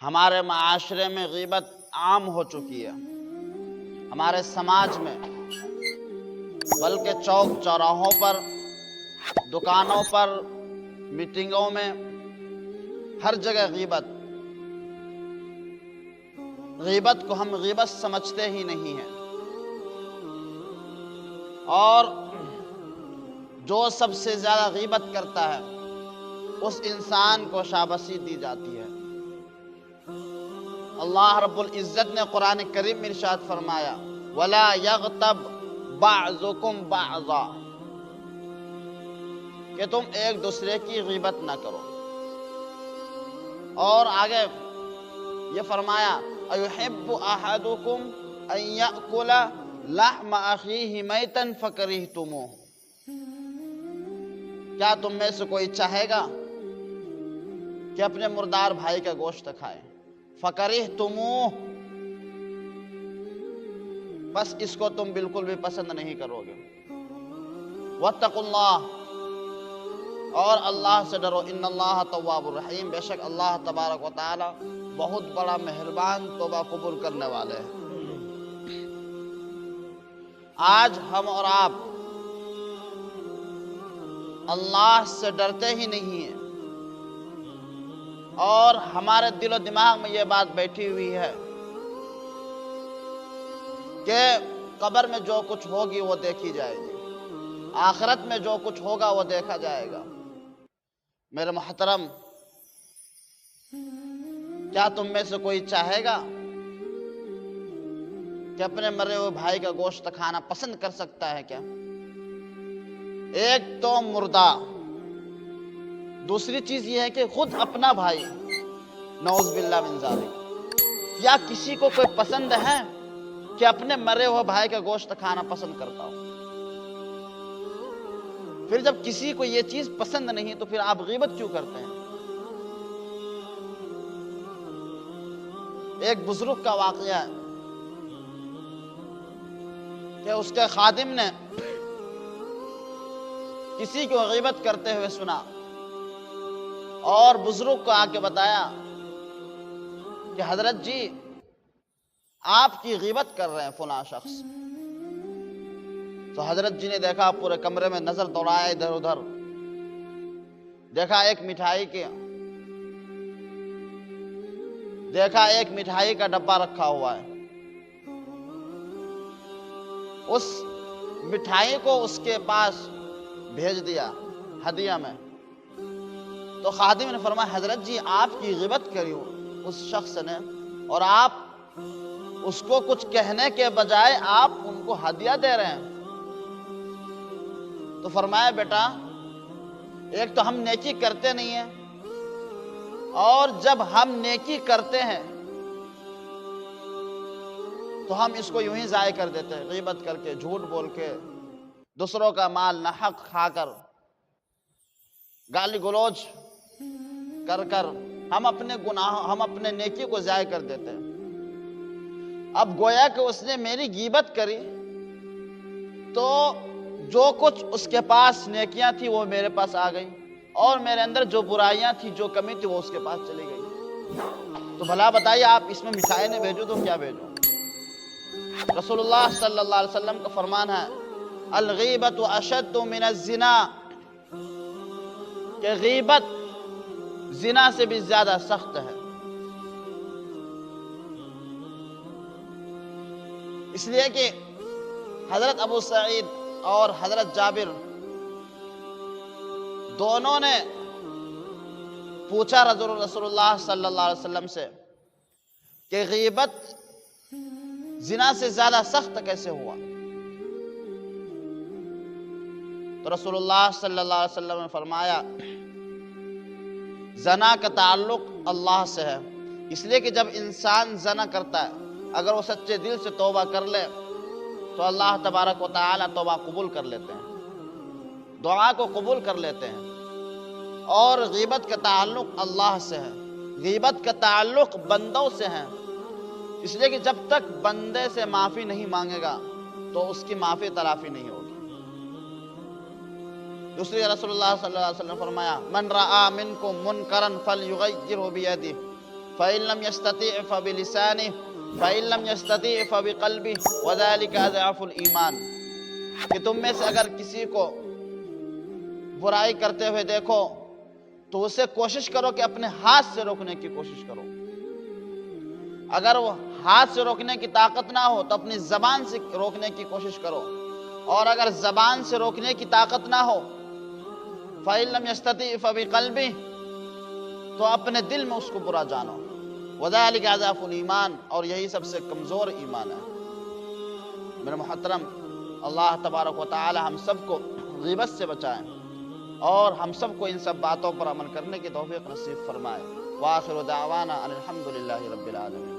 ہمارے معاشرے میں غیبت عام ہو چکی ہے، ہمارے سماج میں، بلکہ چوک چوراہوں پر، دکانوں پر، میٹنگوں میں، ہر جگہ غیبت کو ہم غیبت سمجھتے ہی نہیں ہیں، اور جو سب سے زیادہ غیبت کرتا ہے اس انسان کو شاباشی دی جاتی ہے۔ اللہ رب العزت نے قرآن کریم میں ارشاد فرمایا وَلَا يَغْتَبْ بَعْضُكُمْ بَعْضًا، کہ تم ایک دوسرے کی غیبت نہ کرو۔ اور آگے یہ فرمایا أَيُحِبُّ أَحَدُكُمْ أَن يَأْكُلَ لَحْمَ أَخِيهِ مَيْتًا فَكَرِهْتُمُوهُ، کیا تم میں سے کوئی چاہے گا کہ اپنے مردار بھائی کا گوشت کھائے؟ فَكَرِهْتُمُوهُ، بس اس کو تم بالکل بھی پسند نہیں کرو گے۔ وَاتَّقُوا اللَّهَ، اور اللہ سے ڈرو، ان اللہ تواب الرحیم، بے شک اللہ تبارک و تعالی بہت بڑا مہربان توبہ قبول کرنے والے ہیں۔ آج ہم اور آپ اللہ سے ڈرتے ہی نہیں ہیں، اور ہمارے دل و دماغ میں یہ بات بیٹھی ہوئی ہے کہ قبر میں جو کچھ ہوگی وہ دیکھی جائے گی، آخرت میں جو کچھ ہوگا وہ دیکھا جائے گا۔ میرے محترم، کیا تم میں سے کوئی چاہے گا کہ اپنے مرے ہوئے بھائی کا گوشت کھانا پسند کر سکتا ہے کیا؟ ایک تو مردہ، دوسری چیز یہ ہے کہ خود اپنا بھائی، نعوذ باللہ من ذالک۔ یا کسی کو کوئی پسند ہے کہ اپنے مرے ہوئے بھائی کا گوشت کھانا پسند کرتا ہو؟ پھر جب کسی کو یہ چیز پسند نہیں تو پھر آپ غیبت کیوں کرتے ہیں؟ ایک بزرگ کا واقعہ ہے کہ اس کے خادم نے کسی کو غیبت کرتے ہوئے سنا، اور بزرگ کو آ کے بتایا کہ حضرت جی آپ کی غیبت کر رہے ہیں فلاں شخص۔ تو حضرت جی نے دیکھا، پورے کمرے میں نظر دوڑایا ادھر ادھر، دیکھا ایک مٹھائی کا ڈبہ رکھا ہوا ہے، اس مٹھائی کو اس کے پاس بھیج دیا ہدیہ میں۔ تو خادم نے فرمایا حضرت جی آپ کی غیبت کری اس شخص نے، اور آپ اس کو کچھ کہنے کے بجائے آپ ان کو ہدیہ دے رہے ہیں۔ تو فرمایا بیٹا، ایک تو ہم نیکی کرتے نہیں ہیں، اور جب ہم نیکی کرتے ہیں تو ہم اس کو یوں ہی ضائع کر دیتے ہیں، غیبت کر کے، جھوٹ بول کے، دوسروں کا مال ناحق کھا کر، گالی گلوچ کر کر ہم اپنے نیکی کو ضائع کر دیتے ہیں۔ اب گویا کہ اس نے میری غیبت کری تو جو کچھ اس کے پاس نیکیاں تھی وہ میرے پاس آ گئی، اور میرے اندر جو برائیاں تھی، جو کمی تھی، وہ اس کے پاس چلی گئی۔ تو بھلا بتائیے آپ اس میں مٹھائی نے بھیجو تو کیا بھیجو؟ رسول اللہ صلی اللہ علیہ وسلم کا فرمان ہے الغیبت اشد من الزنا، کہ غیبت زنا سے بھی زیادہ سخت ہے۔ اس لیے کہ حضرت ابو سعید اور حضرت جابر دونوں نے پوچھا رسول اللہ صلی اللہ علیہ وسلم سے کہ غیبت زنا سے زیادہ سخت کیسے ہوا؟ تو رسول اللہ صلی اللہ علیہ وسلم نے فرمایا زنا کا تعلق اللہ سے ہے، اس لیے کہ جب انسان زنا کرتا ہے اگر وہ سچے دل سے توبہ کر لے تو اللہ تبارک و تعالی توبہ قبول کر لیتے ہیں، دعا کو قبول کر لیتے ہیں۔ اور غیبت کا تعلق اللہ سے ہے، غیبت کا تعلق بندوں سے ہے، اس لیے کہ جب تک بندے سے معافی نہیں مانگے گا تو اس کی معافی تلافی نہیں ہوگی۔ دوسری رسول اللہ صلی اللہ علیہ وسلم نے فرمایا من رآ منکم منکرا فلیغیرہ بیدہ، فإن لم يستطع فبلسانه فإن لم يستطع فبقلبه وذلك أضعف الإيمان، کہ تم میں سے اگر کسی کو برائی کرتے ہوئے دیکھو تو اسے کوشش کرو کہ اپنے ہاتھ سے روکنے کی کوشش کرو، اگر وہ ہاتھ سے روکنے کی طاقت نہ ہو تو اپنی زبان سے روکنے کی کوشش کرو، اور اگر زبان سے روکنے کی طاقت نہ ہو فَإِن لَمْ يَسْتَطِعْ فَبِقَلْبِهِ تو اپنے دل میں اس کو برا جانو، وَذَلِكَ أَضْعَفُ الْإِيمَانِ اور یہی سب سے کمزور ایمان ہے۔ میرے محترم، اللہ تبارک و تعالی ہم سب کو غیبت سے بچائیں اور ہم سب کو ان سب باتوں پر عمل کرنے کی توفیق نصیب فرمائے۔ وآخر دعوانا ان الحمد للہ رب العالمین۔